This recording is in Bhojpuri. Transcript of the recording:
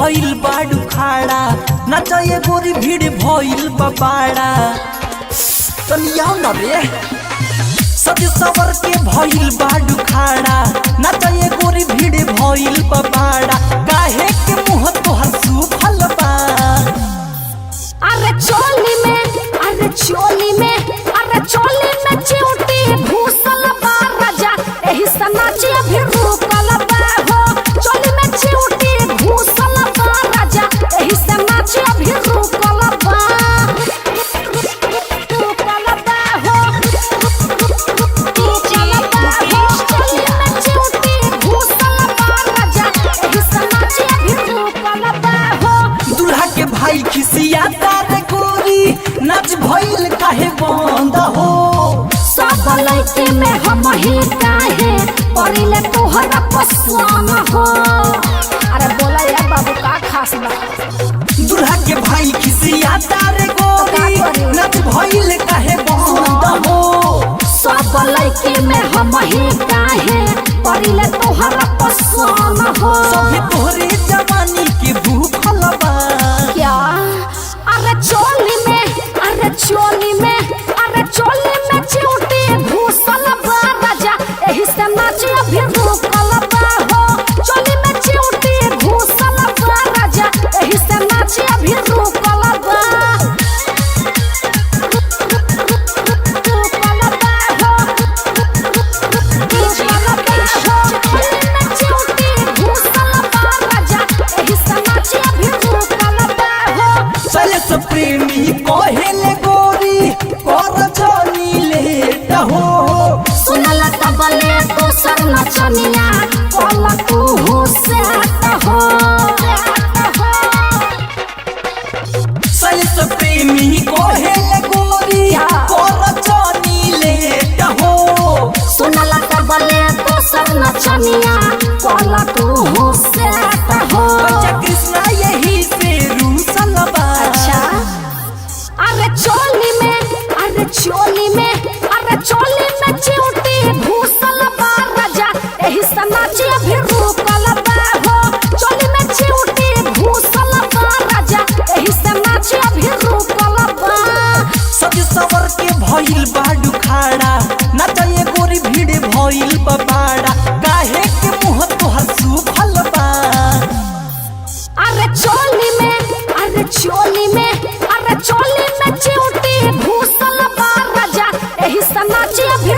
भइल बाडू खाड़ा नचाए गोरी भीड़ भइल बाबाड़ा तनिया न रे सज सवर के भइल बाडू खाड़ा नचाए गोरी भीड़ भइल बाबाड़ा काहे के मुंह तोहर सुफल बा अरे चोली में चिउटी घुसल बा राजा एही से नाची अभी रुकल बा हो चोली में चिउटी घुसल बा राजा एही से नाची अभी रुकल बा हो चोली में चिउटी घुसल बा राजा एही से नाची अभी रुकल बा हो दुल्हा के भाई खिसिया तारे गोरी नाच भइल काहे बंद हो सब लइके में हम ही काहे परिले तोहरा पसंद हो अरे बोला यार बाबू का खास बा दुल्हा के भाई खिसिया तारे गोरी नाच भइल काहे बंद हो सब लइके में हम ही काहे परिले तोहरा पसंद हो सभी तोहरे जवानी के भूखल बा क्या अरे चोली में चिउटी घुसल बा राजा एही से नाची अभी रुकल बा हो चोली में चिउटी घुसल बा राजा एही से नाची अभी रुकल बा चले से प्रेमी कहेले गोरी कर जानी लेट हो सुनला तबले तो सर नचनिया कोला तू हुसैन हो चले से प्रेमी कहेले गोरी कर जानी लेट हो सुनला तबले तो सर नचनिया कोला तू हुसैन हो बच्चा कृष्णा यही से रूसल बा अच्छा अरे चोली में चिउटी घुसल बा राजा एही से नाची अभी रुकल बा हो चोली में चिउटी घुसल बा राजा एही से नाची अभी रुकल बा सज सवर के भइल बाडू खाड़ा नचाए गोरी भीड़ भइल बाबाड़ा काहे के मुंह तोहर सुफल बा अरे चोली में चिउटी घुसल बा राजा एही से नाची अभी